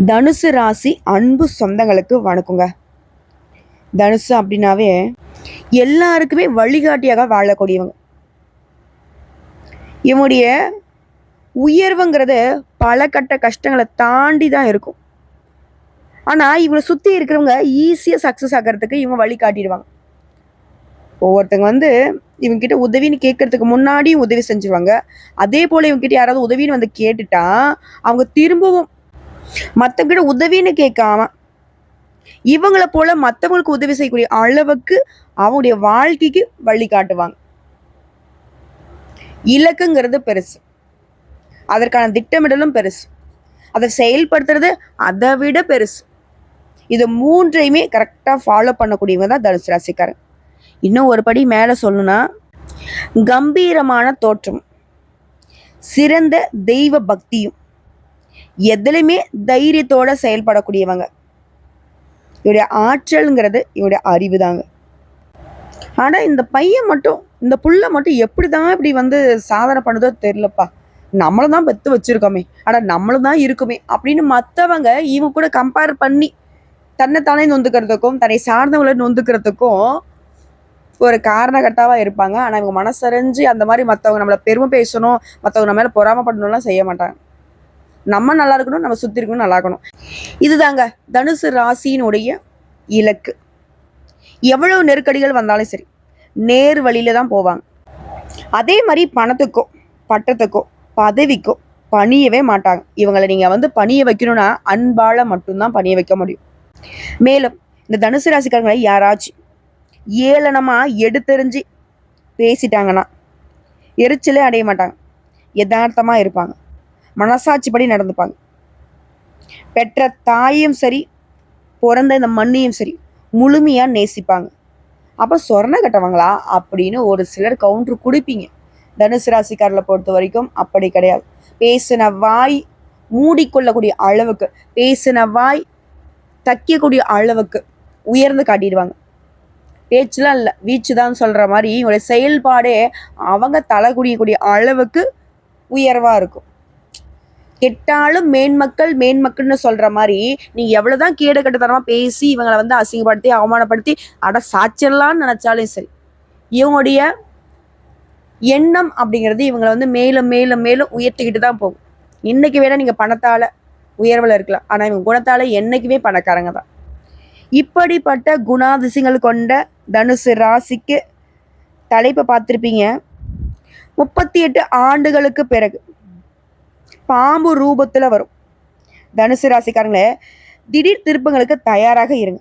தனுசு ராசி அன்பு சொந்தங்களுக்கு வணக்கங்க. தனுசு அப்படின்னாவே எல்லாருக்குமே வழிகாட்டியாக வாழக்கூடியவங்க. இவனுடைய உயர்வுங்கிறது பல கட்ட கஷ்டங்களை தாண்டி தான் இருக்கும். ஆனால் இவங்களை சுற்றி இருக்கிறவங்க ஈஸியாக சக்ஸஸ் ஆகிறதுக்கு இவங்க வழி காட்டிடுவாங்க. ஒவ்வொருத்தங்க இவங்ககிட்ட உதவின்னு கேட்கறதுக்கு முன்னாடி உதவி செஞ்சுருவாங்க. அதே போல் இவங்ககிட்ட யாராவது உதவின்னு கேட்டுட்டா அவங்க திரும்பவும் மற்றவங்கிட்ட உதவின்னு கேட்காம இவங்களை போல மற்றவங்களுக்கு உதவி செய்யக்கூடிய அளவுக்கு அவங்களுடைய வாழ்க்கைக்கு வழி காட்டுவாங்க. இலக்குங்கிறது பெருசு, அதற்கான திட்டமிடலும் பெருசு, அதை செயல்படுத்துறது அதை விட பெருசு. இது மூன்றையுமே கரெக்டாக ஃபாலோ பண்ணக்கூடியவங்க தான் தனுசு ராசிக்காரன். இன்னும் ஒரு படி மேலே சொல்லணும்னா கம்பீரமான தோற்றம், சிறந்த தெய்வ பக்தியும், எதுலையுமே தைரியத்தோட செயல்படக்கூடியவங்க. இவருடைய ஆற்றல்ங்கிறது இவருடைய அறிவு தாங்க. ஆனால் இந்த பையன் மட்டும், இந்த புள்ள மட்டும் எப்படி தான் இப்படி சாதனை பண்ணுதோ தெரியலப்பா. நம்மளும் தான் பெற்று வச்சிருக்கோமே, ஆனால் நம்மளும் தான் இருக்குமே அப்படின்னு மற்றவங்க இவங்க கூட கம்பேர் பண்ணி தன்னைத்தானே நொந்துக்கிறதுக்கும் தன்னை சார்ந்தவங்களை நொந்துக்கிறதுக்கும் ஒரு காரணகர்த்தாவாக இருப்பாங்க. ஆனால் இவங்க மனசறிஞ்சு அந்த மாதிரி மற்றவங்க நம்மளை பெருமை பேசணும், மற்றவங்க நம்ம மேலே பொறாமப்படணும்லாம் செய்ய மாட்டாங்க. நம்ம நல்லா இருக்கணும், நம்ம சுற்றி இருக்கணும், நல்லா இருக்கணும். இதுதாங்க தனுசு ராசியினுடைய இலக்கு. எவ்வளவு நெருக்கடிகள் வந்தாலும் சரி நேர் வழியில தான் போவாங்க. அதே மாதிரி பணத்துக்கோ பட்டத்துக்கோ பதவிக்கோ பணியவே மாட்டாங்க. இவங்களை நீங்க பணிய வைக்கணும்னா அன்பால மட்டும்தான் பணிய வைக்க முடியும். மேலும் இந்த தனுசு ராசிக்காரங்களை யாராச்சும் ஏளனமா எடுத்தெறிஞ்சு பேசிட்டாங்கன்னா எரிச்சலே அடைய மாட்டாங்க. யதார்த்தமா இருப்பாங்க, மனசாட்சிப்படி நடந்துப்பாங்க. பெற்ற தாயும் சரி பிறந்த இந்த மண்ணையும் சரி முழுமையா நேசிப்பாங்க. அப்போ சொர்ண கட்டவங்களா அப்படின்னு ஒரு சிலர் கவுண்டர் கொடுப்பீங்க. தனுசு ராசிக்காரர்களை பொறுத்த வரைக்கும் அப்படி கிடையாது. பேசின வாய் மூடிக்கொள்ளக்கூடிய அளவுக்கு, பேசின வாய் தைக்கக்கூடிய அளவுக்கு உயர்ந்து காட்டிடுவாங்க. பேச்சுலாம் இல்லை, வீச்சு தான் சொல்ற மாதிரி இவங்களுடைய செயல்பாடே அவங்க தலை குடியக்கூடிய அளவுக்கு உயர்வா இருக்கும். கெட்டாலும் மேன்மக்கள் மேன்மக்கள்னு சொல்ற மாதிரி நீங்க எவ்வளவுதான் கேடு கட்டுத்தனமா பேசி இவங்களை அசிங்கப்படுத்தி அவமானப்படுத்தி சாச்சிடலான்னு நினைச்சாலும் சரி, இவங்களுடைய எண்ணம் அப்படிங்கிறது இவங்களை மேலும் மேலும் மேலும் உயர்த்திக்கிட்டு தான் போகும். இன்னைக்கு வேணா நீங்க பணத்தால உயர்வில் இருக்கலாம், ஆனா இவங்க குணத்தால என்னைக்குமே பணக்காரங்க தான். இப்படிப்பட்ட குணாதிசயங்கள் கொண்ட தனுசு ராசிக்கு தலைப்பை பார்த்துருப்பீங்க. 38 ஆண்டுகளுக்கு பிறகு பாம்பு ரூபத்துல வரும். தனுசு ராசிக்காரங்களே, திடீர் திருப்பங்களுக்கு தயாராக இருங்க.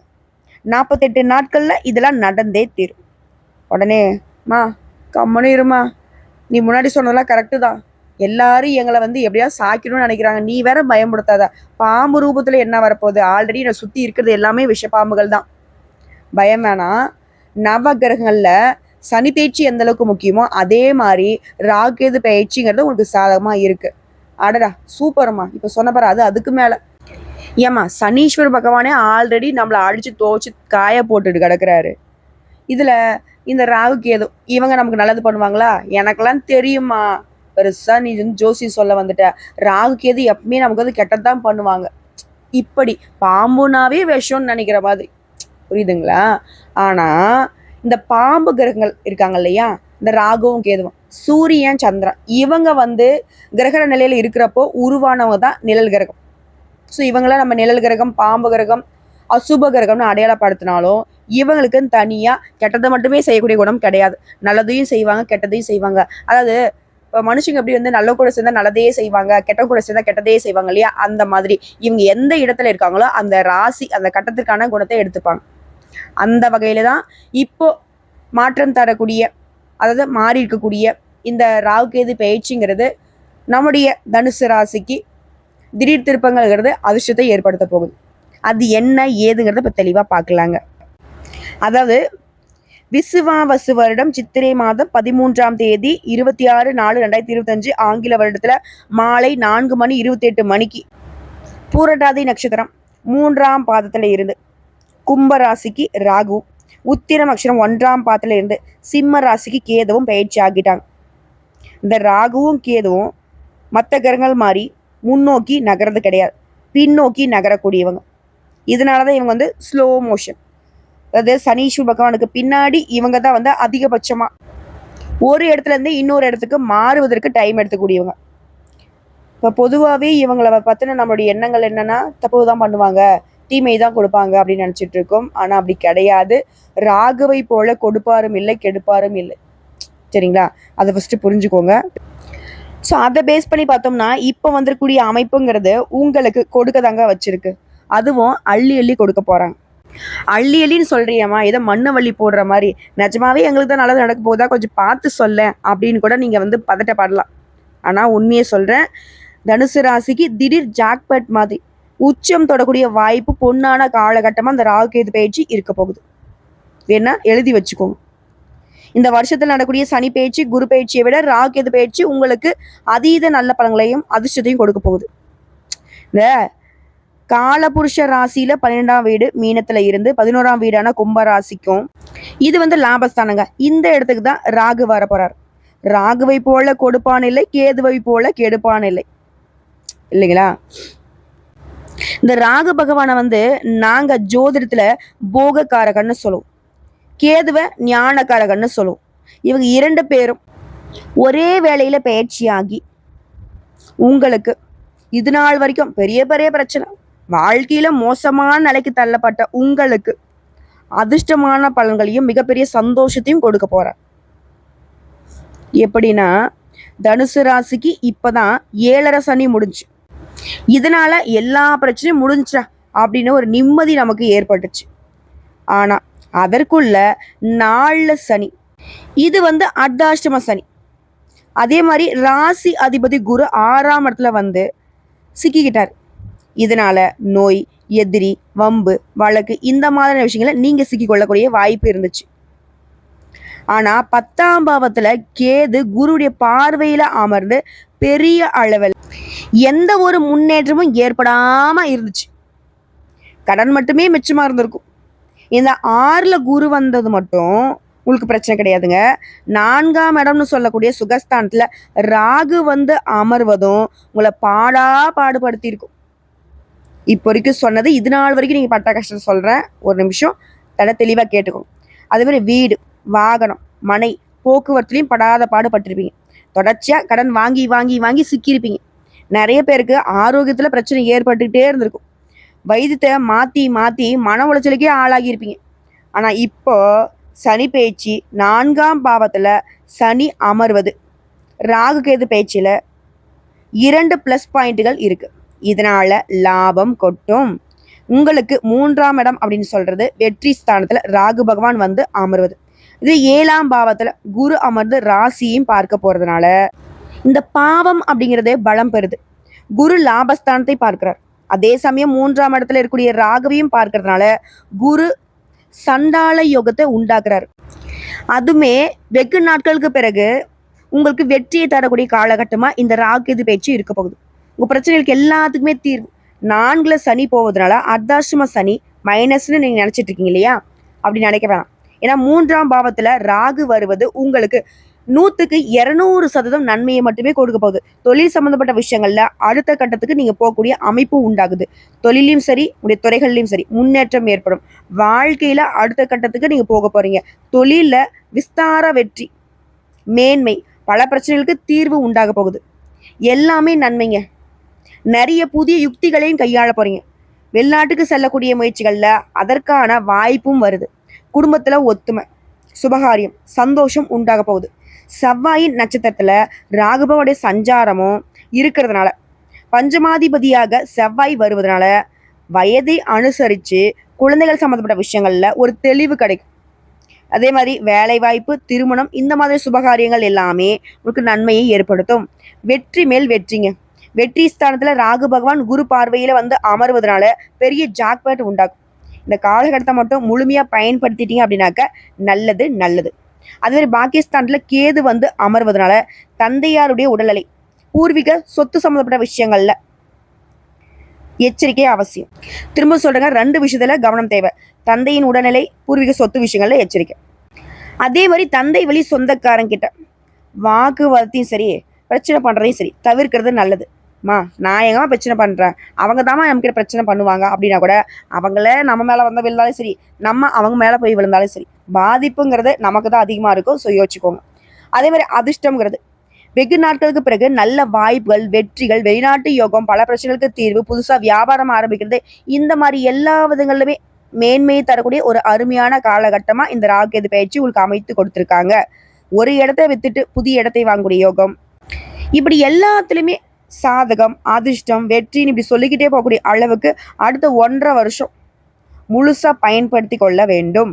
48 நாட்கள்ல இதெல்லாம் நடந்தே தீரும். உடனே மா கம்மனு இருமா, நீ முன்னாடி சொன்னதெல்லாம் கரெக்டு தான், எல்லாரும் எங்களை எப்படியா சாக்கணும்னு நினைக்கிறாங்க, நீ வேற பயமுடுத்தாத. பாம்பு ரூபத்துல என்ன வரப்போகுது? ஆல்ரெடி நான் சுத்தி இருக்கிறது எல்லாமே விஷப்பாம்புகள் தான், பயம் வேணாம். நவ கிரகங்கள்ல சனி பயிற்சி எந்த அளவுக்கு முக்கியமோ அதே மாதிரி ராகேது பயிற்சிங்கிறது உங்களுக்கு சாதகமா இருக்கு. அடடா சூப்பர்மா, இப்ப சொன்ன பாரு, அதுக்கு மேல ஏமா சனீஸ்வர் பகவானே ஆல்ரெடி நம்மளை அடிச்சு துவச்சு காய போட்டுட்டு கிடக்குறாரு. இதுல இந்த ராகு கேது இவங்க நமக்கு நல்லது பண்ணுவாங்களா? எனக்கெல்லாம் தெரியுமா, பெருசா நீ ஜோசி சொல்ல வந்துட்ட. ராகு கேது எப்பவுமே நமக்கு கெட்டதான் பண்ணுவாங்க. இப்படி பாம்புனாவே விஷம்னு நினைக்கிற மாதிரி, புரியுதுங்களா? ஆனா இந்த பாம்பு கிரகங்கள் இருக்காங்க இல்லையா, இந்த ராகுவும் கேதுவும் சூரியன் சந்திரன் இவங்க கிரகண நிலையில இருக்கிறப்போ உருவானவங்க தான் நிழல் கிரகம். ஸோ இவங்கள நம்ம நிழல் கிரகம், பாம்பு கிரகம், அசுப கிரகம்னு அடையாளப்படுத்தினாலும் இவங்களுக்குன்னு தனியா கெட்டதை மட்டுமே செய்யக்கூடிய குணம் கிடையாது. நல்லதையும் செய்வாங்க, கெட்டதையும் செய்வாங்க. அதாவது இப்போ மனுஷங்க எப்படி நல்ல கூட சேர்ந்தா நல்லதையே செய்வாங்க, கெட்ட கூட சேர்ந்தா கெட்டதையே செய்வாங்க இல்லையா, அந்த மாதிரி இவங்க எந்த இடத்துல இருக்காங்களோ அந்த ராசி அந்த கட்டத்திற்கான குணத்தை எடுத்துப்பாங்க. அந்த வகையில தான் இப்போ மாற்றம் தரக்கூடிய, அதாவது மாறி இருக்கக்கூடிய இந்த ராகுகேது பயிற்சிங்கிறது நம்முடைய தனுசு ராசிக்கு திடீர் திருப்பங்கள்ங்கிறது அதிர்ஷ்டத்தை ஏற்படுத்த போகுது. அது என்ன ஏதுங்கிறத இப்போ தெளிவாக பார்க்கலாங்க. அதாவது விசுவாவசு வருடம் சித்திரை மாதம் 13ஆம் தேதி 26/4/2025 ஆங்கில வருடத்துல மாலை 4:28 பூரட்டாதி நட்சத்திரம் 3ஆம் பாதத்துல இருந்து கும்ப ராசிக்கு ராகு, உத்திரம் நட்சத்திரம் 1ஆம் பாதத்துல இருந்து சிம்ம ராசிக்கு கேதுவும் பயிற்சி ஆகிட்டாங்க. இந்த ராகுவும் கேதுவும் மற்ற கிரகங்கள் மாதிரி முன்னோக்கி நகர்றது கிடையாது, பின்னோக்கி நகரக்கூடியவங்க. இதனாலதான் இவங்க வந்து ஸ்லோ மோஷன், அதாவது சனீஸ்வர பகவானுக்கு பின்னாடி இவங்க தான் வந்து அதிகபட்சமா ஒரு இடத்துல இருந்து இன்னொரு இடத்துக்கு மாறுவதற்கு டைம் எடுத்துக்கூடியவங்க. இப்போ பொதுவாகவே இவங்களை பற்றின நம்மளுடைய எண்ணங்கள் என்னன்னா, தப்பு தான் பண்ணுவாங்க, தீமை தான் கொடுப்பாங்க அப்படின்னு நினச்சிட்டு இருக்கோம். ஆனால் அப்படி கிடையாது. ராகுவை போல கொடுப்பாரும் இல்லை, கெடுப்பாரும் இல்லை. சரிங்களா? அதை ஃபஸ்ட்டு புரிஞ்சுக்கோங்க. ஸோ அதை பேஸ் பண்ணி பார்த்தோம்னா இப்போ வந்துருக்கூடிய அமைப்புங்கிறது உங்களுக்கு கொடுக்க தாங்க வச்சிருக்கு. அதுவும் அள்ளி அள்ளி கொடுக்க போகிறாங்க. அள்ளி அள்ளின்னு சொல்றியம்மா, ஏதோ மண்ணை வள்ளி போடுற மாதிரி, நிஜமாவே எங்களுக்கு தான் நல்லது நடக்க போதா, கொஞ்சம் பார்த்து சொல்ல அப்படின்னு கூட நீங்கள் வந்து பதட்டப்படலாம். ஆனால் உண்மையை சொல்கிறேன், தனுசு ராசிக்கு திடீர் ஜாக்பட் மாதிரி உச்சம் தொடக்கூடிய வாய்ப்பு பொன்னான காலகட்டமாக அந்த ராகுகேது பயிற்சி இருக்க போகுது. வேணா எழுதி வச்சுக்கோங்க. இந்த வருஷத்தில் நடக்கூடிய சனி பயிற்சி, குரு பயிற்சியை விட ராகுகேது பயிற்சி உங்களுக்கு அதீத நல்ல பலன்களையும் அதிர்ஷ்டத்தையும் கொடுக்க போகுது. இந்த காலபுருஷ ராசியில 12ஆம் வீடு மீனத்துல இருந்து 11ஆம் வீடான கும்ப ராசிக்கும் இது வந்து லாபஸ்தானங்க. இந்த இடத்துக்கு தான் ராகு வர போறார். ராகுவை போல கொடுப்பான் இல்லை, கேதுவை போல கெடுப்பான் இல்லை, இல்லைங்களா? இந்த ராகு பகவானை வந்து நாங்க ஜோதிடத்துல போகக்காரகன்னு சொல்லுவோம், கேதுவை ஞானக்காரகன்னு சொல்லுவோம். இவங்க 2 பேரும் ஒரே வேளையில பயிற்சியாகி உங்களுக்கு இது நாள் வரைக்கும் பெரிய பெரிய பிரச்சனை, வாழ்க்கையில மோசமான நிலைக்கு தள்ளப்பட்ட உங்களுக்கு அதிர்ஷ்டமான பலன்களையும் மிகப்பெரிய சந்தோஷத்தையும் கொடுக்க போறார். எப்படின்னா, தனுசு ராசிக்கு இப்பதான் 7.5 சனி முடிஞ்சு, இதனால எல்லா பிரச்சனையும் முடிஞ்சா அப்படின்னு ஒரு நிம்மதி நமக்கு ஏற்பட்டுச்சு. ஆனா அதற்குள்ள 4 சனி, இது வந்து அர்த்தாஷ்டம சனி. அதே மாதிரி ராசி அதிபதி குரு 6ஆம் இடத்துல வந்து சிக்கிக்கிட்டார். இதனால நோய், எதிரி, வம்பு, வழக்கு இந்த மாதிரியான விஷயங்களை நீங்க சிக்கிக்கொள்ளக்கூடிய வாய்ப்பு இருந்துச்சு. ஆனா 10ஆம் பாவத்துல கேது குருடைய பார்வையில அமர்ந்து பெரிய அளவில் எந்த ஒரு முன்னேற்றமும் ஏற்படாம இருந்துச்சு. கடன் மட்டுமே மிச்சமா இருந்திருக்கும். இந்த 6ல குரு வந்தது மட்டும் உங்களுக்கு பிரச்சனை கிடையாதுங்க. 4ஆம் இடம்னு சொல்லக்கூடிய சுகஸ்தானத்துல ராகு வந்து அமர்வதும் உங்களை பாடுபடுத்தி இருக்கும். இப்போ வரைக்கும் சொன்னது, இது நாள் வரைக்கும் நீங்கள் பட்ட கஷ்டத்தை சொல்கிறேன், ஒரு நிமிஷம் தட தெளிவாக கேட்டுக்கோங்க. அதே மாதிரி வீடு, வாகனம், மனை, போக்குவரத்துலையும் படாத பாடுபட்டிருப்பீங்க. தொடர்ச்சியாக கடன் வாங்கி வாங்கி வாங்கி சிக்கியிருப்பீங்க. நிறைய பேருக்கு ஆரோக்கியத்தில் பிரச்சனை ஏற்பட்டுக்கிட்டே இருந்திருக்கும். வைத்தியத்தை மாற்றி மாற்றி மன உளைச்சலுக்கே ஆளாகியிருப்பீங்க. ஆனால் இப்போ சனி பயிற்சி 4ஆம் பாவத்தில் சனி அமர்வது, ராகு கேது பயிற்சியில் 2 ப்ளஸ் பாயிண்ட்டுகள் இருக்குது. இதனால லாபம் கொட்டும். உங்களுக்கு 3ஆம் இடம் அப்படின்னு சொல்றது வெற்றி ஸ்தானத்துல ராகு பகவான் வந்து அமர்வது. இது 7ஆம் பாவத்துல குரு அமர்ந்து ராசியையும் பார்க்க போறதுனால இந்த பாவம் அப்படிங்கிறதே பலம் பெறுது. குரு லாபஸ்தானத்தை பார்க்கிறார். அதே சமயம் 3ஆம் இடத்துல இருக்கக்கூடிய ராகுவையும் பார்க்கறதுனால குரு சண்டால யோகத்தை உண்டாக்குறாரு. அதுமே வெகு நாட்களுக்கு பிறகு உங்களுக்கு வெற்றியை தரக்கூடிய காலகட்டமா இந்த ராகு பயிற்சி இருக்க போகுது. உங்க பிரச்சனைகளுக்கு எல்லாத்துக்குமே தீர்வு. 4ல சனி போவதனால அர்த்தாஷ்டம சனி மைனஸ்ன்னு நீங்க நினைச்சிட்டு இருக்கீங்க இல்லையா? அப்படி நினைக்க வேணாம். ஏன்னா 3ஆம் பாவத்துல ராகு வருவது உங்களுக்கு 100க்கு 200% நன்மையை மட்டுமே கொடுக்க போகுது. தொழில் சம்பந்தப்பட்ட விஷயங்கள்ல அடுத்த கட்டத்துக்கு நீங்க போகக்கூடிய அமைப்பு உண்டாகுது. தொழிலையும் சரி, உடைய துறைகள்லையும் சரி முன்னேற்றம் ஏற்படும். வாழ்க்கையில அடுத்த கட்டத்துக்கு நீங்க போக போறீங்க. தொழில விஸ்தார வெற்றி, மேன்மை, பல பிரச்சனைகளுக்கு தீர்வு உண்டாக போகுது. எல்லாமே நன்மைங்க. நிறைய புதிய யுக்திகளையும் கையாள போறீங்க. வெளிநாட்டுக்கு செல்லக்கூடிய முயற்சிகள்ல அதற்கான வாய்ப்பும் வருது. குடும்பத்துல ஒத்துமை, சுபகாரியம், சந்தோஷம் உண்டாக போகுது. செவ்வாயின் நட்சத்திரத்துல ராகுபவனுடைய சஞ்சாரமும் இருக்கிறதுனால, பஞ்சமாதிபதியாக செவ்வாய் வருவதனால வயதை அனுசரிச்சு குழந்தைகள் சம்பந்தப்பட்ட விஷயங்கள்ல ஒரு தெளிவு கிடைக்கும். அதே மாதிரி வேலை வாய்ப்பு, திருமணம், இந்த மாதிரி சுபகாரியங்கள் எல்லாமே உங்களுக்கு நன்மையை ஏற்படுத்தும். வெற்றி மேல் வெற்றிங்க. வெற்றி ஸ்தானத்துல ராகு பகவான் குரு பார்வையில வந்து அமர்வதனால பெரிய ஜாக்பாட் உண்டாகும். இந்த காலகட்டத்தை மட்டும் முழுமையா பயன்படுத்திட்டீங்க அப்படின்னாக்க நல்லது நல்லது. அதே மாதிரி பாகிஸ்தான்ல கேது வந்து அமர்வதனால தந்தையாருடைய உடல்நிலை, பூர்வீக சொத்து சம்பந்தப்பட்ட விஷயங்கள்ல எச்சரிக்கை அவசியம். திரும்ப சொல்றேங்க, 2 விஷயத்துல கவனம் தேவை. தந்தையின் உடல்நிலை, பூர்வீக சொத்து விஷயங்கள்ல எச்சரிக்கை. அதே மாதிரி தந்தை வழி சொந்தக்காரங்கிட்ட வாக்குவாதத்தையும் சரி, பிரச்சனை பண்றதையும் சரி தவிர்க்கிறது நல்லது. நான் எங்கம்மா பிரச்சனை பண்ணுறேன், அவங்க தாம்மா நம்மக்கிட்ட பிரச்சனை பண்ணுவாங்க அப்படின்னா கூட அவங்கள நம்ம மேலே வந்து விழுந்தாலும் சரி, நம்ம அவங்க மேலே போய் விழுந்தாலும் சரி, பாதிப்புங்கிறது நமக்கு தான் அதிகமாக இருக்கும். ஸோ யோசிச்சுக்கோங்க. அதே மாதிரி அதிர்ஷ்டம்ங்கிறது வெகு நாட்களுக்கு பிறகு நல்ல வாய்ப்புகள், வெற்றிகள், வெளிநாட்டு யோகம், பல பிரச்சனைகளுக்கு தீர்வு, புதுசாக வியாபாரம் ஆரம்பிக்கிறது, இந்த மாதிரி எல்லா விதங்களிலுமே மேன்மையை தரக்கூடிய ஒரு அருமையான காலகட்டமாக இந்த ராகு பயிற்சி உங்களுக்கு அமைத்து கொடுத்துருக்காங்க. ஒரு இடத்தை வித்துட்டு புதிய இடத்தை வாங்கக்கூடிய யோகம், இப்படி எல்லாத்துலேயுமே சாதகம், அதிர்ஷ்டம், வெற்றின்னு இப்படி சொல்லிக்கிட்டே போகக்கூடிய அளவுக்கு அடுத்த 1.5 வருஷம் முழுசா பயன்படுத்தி கொள்ள வேண்டும்.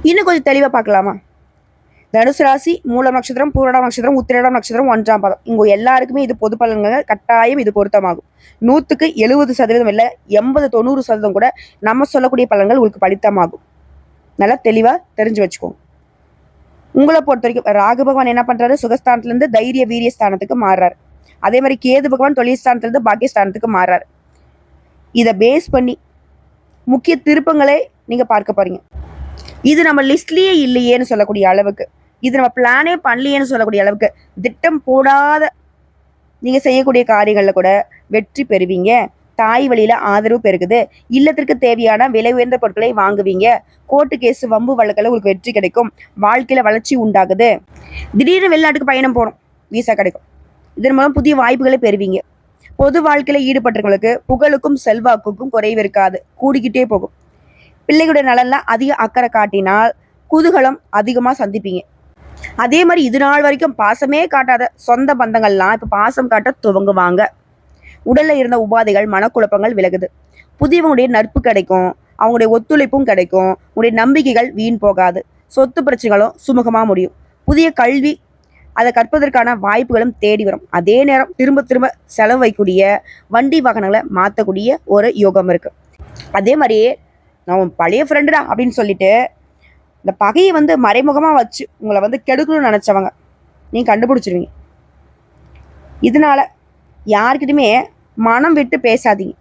இன்னும் கொஞ்சம் தெளிவாக பார்க்கலாமா? தனுசு ராசி, மூலம் நட்சத்திரம், பூரடம் நட்சத்திரம், உத்திரடம் நட்சத்திரம், 1ஆம் பாதம், இங்க எல்லாருக்குமே இது பொது பலன்கள் கட்டாயம் இது பொருத்தமாகும். 100க்கு 70% இல்லை, 80-90% கூட நம்ம சொல்லக்கூடிய பலன்கள் உங்களுக்கு பலித்தமாகும். நல்லா தெளிவா தெரிஞ்சு வச்சுக்கோங்க. உங்களை பொறுத்த வரைக்கும் ராகு பகவான் என்ன பண்றாரு? சுகஸ்தானத்திலிருந்து தைரிய வீரிய ஸ்தானத்துக்கு மாறுறாரு. அதே மாதிரி கேது பகவான் தொழில் ஸ்தானத்திலிருந்து பாக்கியஸ்தானத்துக்கு மாறுறாரு. இதை பேஸ் பண்ணி முக்கிய திருப்பங்களை நீங்க பார்க்க போறீங்க. இது நம்ம லிஸ்ட்லயே இல்லையேன்னு சொல்லக்கூடிய அளவுக்கு, இது நம்ம பிளானே பண்ணலையேன்னு சொல்லக்கூடிய அளவுக்கு, திட்டம் போடாத நீங்க செய்யக்கூடிய காரியங்கள்ல கூட வெற்றி பெறுவீங்க. தாய் வழியில ஆதரவு பெருகுது. இல்லத்திற்கு தேவையான விலை உயர்ந்த பொருட்களை வாங்குவீங்க. கோர்ட்டு கேஸ், வம்பு வழக்கில் உங்களுக்கு வெற்றி கிடைக்கும். வாழ்க்கையில வளர்ச்சி உண்டாகுது. திடீர்னு வெளிநாட்டுக்கு பயணம் போகணும், வீசா கிடைக்கும். இதன் மூலம் புதிய வாய்ப்புகளை பெறுவீங்க. பொது வாழ்க்கையில ஈடுபட்டவங்களுக்கு புகழுக்கும் செல்வாக்குக்கும் குறைவு இருக்காது, கூடிக்கிட்டே போகும். பிள்ளைகளுடைய நலன்ல அதிக அக்கறை காட்டினால் குதூகலம் அதிகமா சந்திப்பீங்க. அதே மாதிரி இது நாள் வரைக்கும் பாசமே காட்டாத சொந்த பந்தங்கள்லாம் இப்ப பாசம் காட்ட துவங்குவாங்க. உடல்ல இருந்த உபாதைகள், மனக்குழப்பங்கள் விலகுது. புதியவங்களுடைய நட்பு கிடைக்கும், அவங்களுடைய ஒத்துழைப்பும் கிடைக்கும். உங்களுடைய நம்பிக்கைகள் வீண் போகாது. சொத்து பிரச்சனைகளும் சுமூகமா முடியும். புதிய கல்வி அதை கற்பதற்கான வாய்ப்புகளும் தேடி வரும். அதே நேரம் திரும்ப திரும்ப செலவு வைக்கக்கூடிய வண்டி வாகனங்களை மாற்றக்கூடிய ஒரு யோகம் இருக்கு. அதே மாதிரியே நான் பழைய ஃப்ரெண்டுடா அப்படின்னு சொல்லிட்டு இந்த பகையை வந்து மறைமுகமா வச்சு உங்களை வந்து கெடுக்கணும்னு நினைச்சவங்க நீங்க கண்டுபிடிச்சிருவீங்க. இதனால யார்கிட்டயுமே மனம் விட்டு பேசாதீங்க.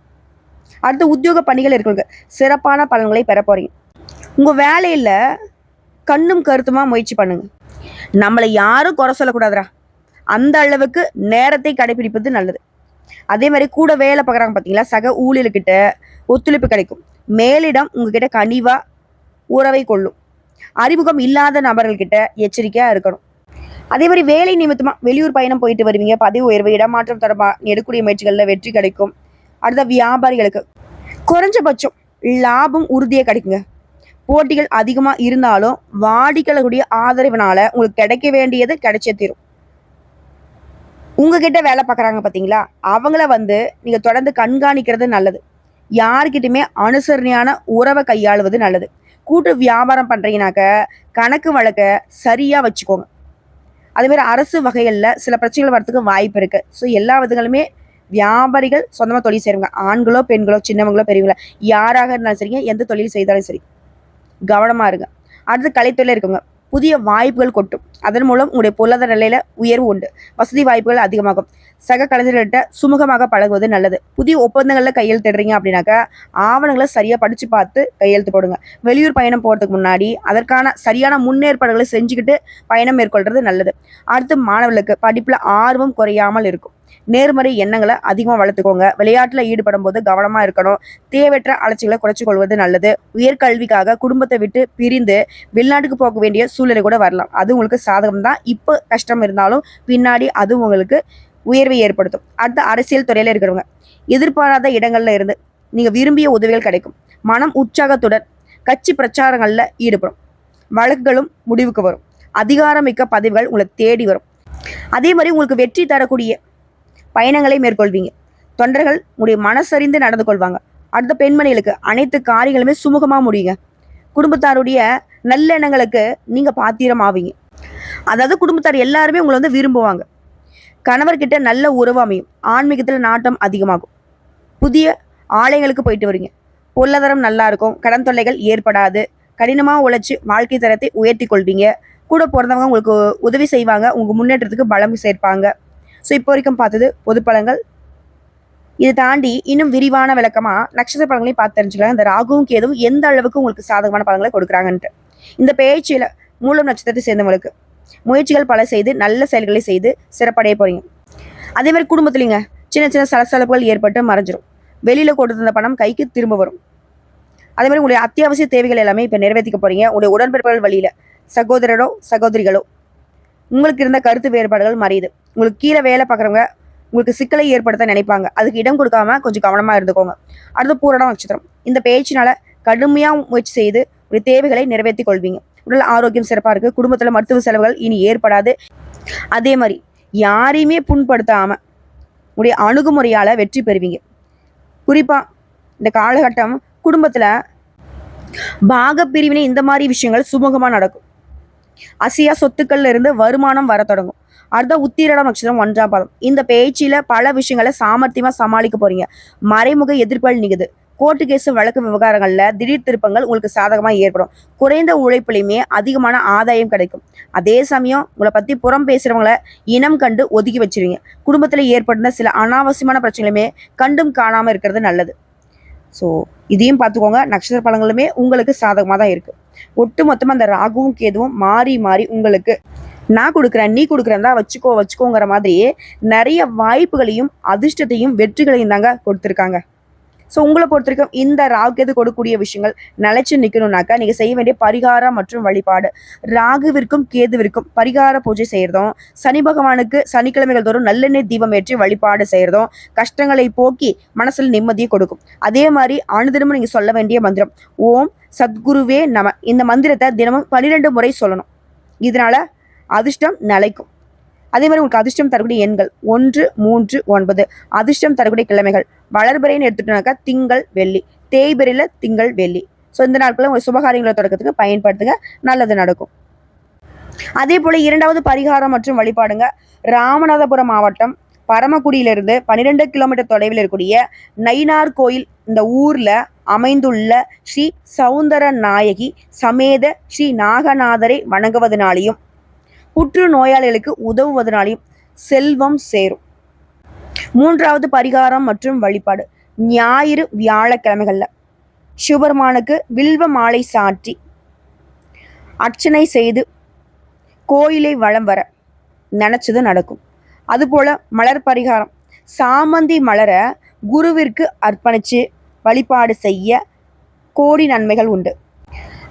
அடுத்த உத்தியோக பணிகள் இருக்கிறவங்க சிறப்பான பலன்களை பெற போறீங்க. உங்க வேலையில கண்ணும் கருத்துமா முயற்சி பண்ணுங்க. நம்மளை யாரும் குறை சொல்லக்கூடாதுரா, அந்த அளவுக்கு நேரத்தை கடைபிடிப்பது நல்லது. அதே மாதிரி கூட வேலை பார்க்குறாங்க பார்த்தீங்களா, சக ஊழியர்கிட்ட ஒத்துழைப்பு கிடைக்கும். மேலிடம் உங்ககிட்ட கனிவா உறவை கொள்ளும். அறிமுகம் இல்லாத நபர்கள்கிட்ட எச்சரிக்கையா இருக்கணும். அதே மாதிரி வேலை நிமித்தமா வெளியூர் பயணம் போயிட்டு வருவீங்க. பதவி உயர்வு, இடமாற்றம் தொடர்பாக எடுக்கக்கூடிய முயற்சிகள்ல வெற்றி கிடைக்கும். அடுத்த வியாபாரிகளுக்கு குறைஞ்சபட்சம் லாபம் உறுதியாக கிடைக்குங்க. போட்டிகள் அதிகமா இருந்தாலும் வாடிக்கையாளர்களுடைய ஆதரவினால உங்களுக்கு கிடைக்க வேண்டியது கிடைச்சே தீரும். உங்ககிட்ட வேலை பார்க்குறாங்க பார்த்தீங்களா, அவங்கள வந்து நீங்க தொடர்ந்து கண்காணிக்கிறது நல்லது. யாருக்கிட்டுமே அனுசரணையான உறவை கையாளுவது நல்லது. கூட்டு வியாபாரம் பண்றீங்கனாக்க கணக்கு வழக்க சரியா வச்சுக்கோங்க. அதே மாதிரி அரசு வகைகள்ல சில பிரச்சனைகள் வரதுக்கு வாய்ப்பு இருக்கு. ஸோ எல்லா விதங்களுமே வியாபாரிகள் சொந்தமாக தொழில் செய்வாங்க. ஆண்களோ பெண்களோ சின்னவங்களோ பெரியவங்களோ யாராக இருந்தாலும் சரிங்க, எந்த தொழில் செய்தாலும் சரி கவனமா இருங்க. அடுத்து கலைத்துறையில் இருக்குங்க, புதிய வாய்ப்புகள் கொட்டும். அதன் மூலம் உங்களுடைய பொருளாதார நிலையில உயர்வு உண்டு. வசதி வாய்ப்புகள் அதிகமாகும். சக கலைஞர்கள்ட்ட சுமூகமாக பழகுவது நல்லது. புதிய ஒப்பந்தங்கள்ல கையெழுத்திடுறீங்க அப்படின்னாக்கா ஆவணங்களை சரியா படிச்சு பார்த்து கையெழுத்து போடுங்க. வெளியூர் பயணம் போறதுக்கு முன்னாடி அதற்கான சரியான முன்னேற்பாடுகளை செஞ்சுக்கிட்டு பயணம் மேற்கொள்றது நல்லது. அடுத்து மாணவர்களுக்கு படிப்புல ஆர்வம் குறையாமல் இருக்கும். நேர்மறை எண்ணங்களை அதிகமாக வளர்த்துக்கோங்க. விளையாட்டுல ஈடுபடும் போது கவனமா இருக்கணும். தேவையற்ற அலட்சிகளை குறைச்சு கொள்வது நல்லது. உயர்கல்விக்காக குடும்பத்தை விட்டு பிரிந்து வெளிநாட்டுக்கு போக வேண்டிய சூழ்நிலை கூட வரலாம். அது உங்களுக்கு சாதகம் தான். இப்போ கஷ்டம் இருந்தாலும் பின்னாடி அது உங்களுக்கு உயர்வை ஏற்படுத்தும். அடுத்த அரசியல் துறையில இருக்கிறவங்க எதிர்பாராத இடங்கள்ல இருந்து நீங்க விரும்பிய உதவிகள் கிடைக்கும். மனம் உற்சாகத்துடன் கட்சி பிரச்சாரங்கள்ல ஈடுபடும். வழக்குகளும் முடிவுக்கு வரும். அதிகாரமிக்க பதவிகள் உங்களை தேடி வரும். அதே மாதிரி உங்களுக்கு வெற்றி தரக்கூடிய பயணங்களை மேற்கொள்வீங்க. தொண்டர்கள் உங்களுடைய மனசறிந்து நடந்து கொள்வாங்க. அடுத்த பெண்மணிகளுக்கு அனைத்து காரியங்களுமே சுமூகமா முடியுங்க. குடும்பத்தாருடைய நல்லெண்ணங்களுக்கு நீங்க பாத்திரம் ஆவீங்க. அதாவது குடும்பத்தார் எல்லாருமே உங்களை வந்து விரும்புவாங்க. கணவர்கிட்ட நல்ல உறவு அமையும். ஆன்மீகத்தில் நாட்டம் அதிகமாகும். புதிய ஆலயங்களுக்கு போயிட்டு வருவீங்க. பொருளாதாரம் நல்லா இருக்கும். கடன் தொல்லைகள் ஏற்படாது. கடினமாக உழைச்சி வாழ்க்கை தரத்தை உயர்த்தி கொள்வீங்க. கூட பிறந்தவங்க உங்களுக்கு உதவி செய்வாங்க. உங்க முன்னேற்றத்துக்கு பலம் சேர்ப்பாங்க. ஸோ இப்போ வரைக்கும் பார்த்தது பொது பலன்கள். இதை தாண்டி இன்னும் விரிவான விளக்கமா நட்சத்திர பலன்களையும் பார்த்து தெரிஞ்சுக்கலாம். இந்த ராகுவும் கேதுவும் எந்த அளவுக்கு உங்களுக்கு சாதகமான பலன்களை கொடுக்குறாங்கன்ட்டு. இந்த பேச்சில் மூலம் நட்சத்திரத்தை சேர்ந்தவங்களுக்கு முயற்சிகள் பல செய்து நல்ல செயல்களை செய்து சிறப்படைய போறீங்க. அதே மாதிரி குடும்பத்துலங்க சின்ன சின்ன சலசலப்புகள் ஏற்பட்டு மறைஞ்சிரும். வெளியில் கொடுத்திருந்த பணம் கைக்கு திரும்ப வரும். அதே மாதிரி உங்களுடைய அத்தியாவசிய தேவைகள் எல்லாமே இப்போ நிறைவேற்றிக்க போகிறீங்க. உங்களுடைய உடன்பிறப்புகள் வழியில் சகோதரரோ சகோதரிகளோ உங்களுக்கு இருந்த கருத்து வேறுபாடுகள் மறையுது. உங்களுக்கு கீழே வேலை பார்க்குறவங்க உங்களுக்கு சிக்கலை ஏற்படுத்த நினைப்பாங்க. அதுக்கு இடம் கொடுக்காம கொஞ்சம் கவனமாக இருந்துக்கோங்க. அடுத்து பூரண நட்சத்திரம். இந்த பேச்சினால கடுமையாக முயற்சி செய்து ஒரு தேவைகளை நிறைவேற்றி கொள்வீங்க. உடல் ஆரோக்கியம் சிறப்பாக இருக்குது. குடும்பத்தில் மருத்துவ செலவுகள் இனி ஏற்படாது. அதே மாதிரி யாரையுமே புண்படுத்தாமல் உடைய அணுகுமுறையால் வெற்றி பெறுவீங்க. குறிப்பாக இந்த காலகட்டம் குடும்பத்தில் பாக பிரிவினை இந்த மாதிரி விஷயங்கள் சுமூகமாக நடக்கும். அசியா சொத்துக்கள்ல இருந்து வருமானம் வர தொடங்கும். அடுத்த உத்திரடம் நட்சத்திரம் 1ஆம் பாதம். இந்த பேச்சில பல விஷயங்களை சாமர்த்தியமா சமாளிக்க போறீங்க. மறைமுக எதிர்ப்புகள் நிகுது. கோர்ட்டு கேஸ் வழக்கு விவகாரங்கள்ல திடீர் திருப்பங்கள் உங்களுக்கு சாதகமா ஏற்படும். குறைந்த உழைப்புலையுமே அதிகமான ஆதாயம் கிடைக்கும். அதே சமயம் உங்களை பத்தி புறம் பேசுறவங்களை இனம் கண்டு ஒதுக்கி வச்சிருவீங்க. குடும்பத்துல ஏற்படுத்த சில அனாவசியமான பிரச்சனைகளுமே கண்டும் காணாம இருக்கிறது நல்லது. ஸோ இதையும் பார்த்துக்கோங்க. நட்சத்திர பலன்களுமே உங்களுக்கு சாதகமாக தான் இருக்குது. ஒட்டு மொத்தமாக அந்த ராகுவும் கேதுவும் மாறி மாறி உங்களுக்கு நான் கொடுக்குறேன் நீ கொடுக்குறேன் தான் வச்சுக்கோங்கிற மாதிரி நிறைய வாய்ப்புகளையும் அதிர்ஷ்டத்தையும் வெற்றிகளையும் தாங்க கொடுத்துருக்காங்க. ஸோ உங்களை பொறுத்த வரைக்கும் இந்த ராகு கேது கொடுக்கக்கூடிய விஷயங்கள் நிலைச்சு நிற்கணும்னாக்கா நீங்கள் செய்ய வேண்டிய பரிகாரம் மற்றும் வழிபாடு, ராகுவிற்கும் கேதுவிற்கும் பரிகார பூஜை செய்கிறதும், சனி பகவானுக்கு சனிக்கிழமைகள் தோறும் நல்லெண்ணெய் தீபம் ஏற்றி வழிபாடு செய்கிறதும் கஷ்டங்களை போக்கி மனசில் நிம்மதியை கொடுக்கும். அதே மாதிரி அனுதினமும் நீங்கள் சொல்ல வேண்டிய மந்திரம் ஓம் சத்குருவே நம. இந்த மந்திரத்தை தினமும் 12 முறை சொல்லணும். இதனால அதிர்ஷ்டம் நிலைக்கும். அதே மாதிரி உங்களுக்கு அதிர்ஷ்டம் தரக்கூடிய எண்கள் 1, 3, 9. அதிர்ஷ்டம் தரக்கூடிய கிழமைகள் வளர்பிறைன்னு எடுத்துட்டோம்னாக்கா திங்கள் வெள்ளி, தேய்பிறையில் திங்கள் வெள்ளி. ஸோ இந்த நாட்களில் உங்கள் சுபகாரியங்களை தொடக்கத்துக்கு பயன்படுத்துங்க, நல்லது நடக்கும். அதே போல் 2வது பரிகாரம் மற்றும் வழிபாடுங்க. ராமநாதபுரம் மாவட்டம் பரமக்குடியிலிருந்து 12 கிலோமீட்டர் தொலைவில் இருக்கக்கூடிய நயினார் கோயில் இந்த ஊரில் அமைந்துள்ள ஸ்ரீ சௌந்தர நாயகி சமேத ஸ்ரீ நாகநாதரை வணங்குவதனாலையும் புற்று நோயாளிகளுக்கு உதவுவதனாலையும் செல்வம் சேரும். 3வது பரிகாரம் மற்றும் வழிபாடு. ஞாயிறு வியாழக்கிழமைகள்ல சிவபெருமானுக்கு வில்வ மாலை சாற்றி அர்ச்சனை செய்து கோயிலை வலம் வர நினைச்சது நடக்கும். அதுபோல மலர் பரிகாரம். சாமந்தி மலரை குருவிற்கு அர்ப்பணிச்சு வழிபாடு செய்ய கோடி நன்மைகள் உண்டு.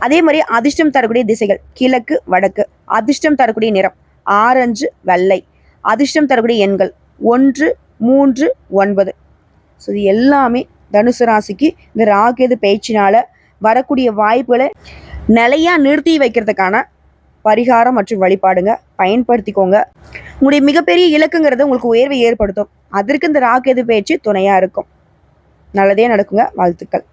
அதே மாதிரி அதிர்ஷ்டம் தரக்கூடிய திசைகள் கிழக்கு வடக்கு. அதிர்ஷ்டம் தரக்கூடிய நிறம் ஆரஞ்சு வெள்ளை. அதிர்ஷ்டம் தரக்கூடிய எண்கள் 1, 3, 9. ஸோ இது எல்லாமே தனுசு ராசிக்கு இந்த ராகேது பேச்சினால வரக்கூடிய வாய்ப்புகளை நிலையா நிறுத்தி வைக்கிறதுக்கான பரிகாரம் மற்றும் வழிபாடுங்க. பயன்படுத்திக்கோங்க. உங்களுடைய மிகப்பெரிய இலக்குங்கிறது உங்களுக்கு உயர்வை ஏற்படுத்தும். அதற்கு இந்த ராகேது பேச்சு துணையா இருக்கும். நல்லதே நடக்குங்க. வாழ்த்துக்கள்.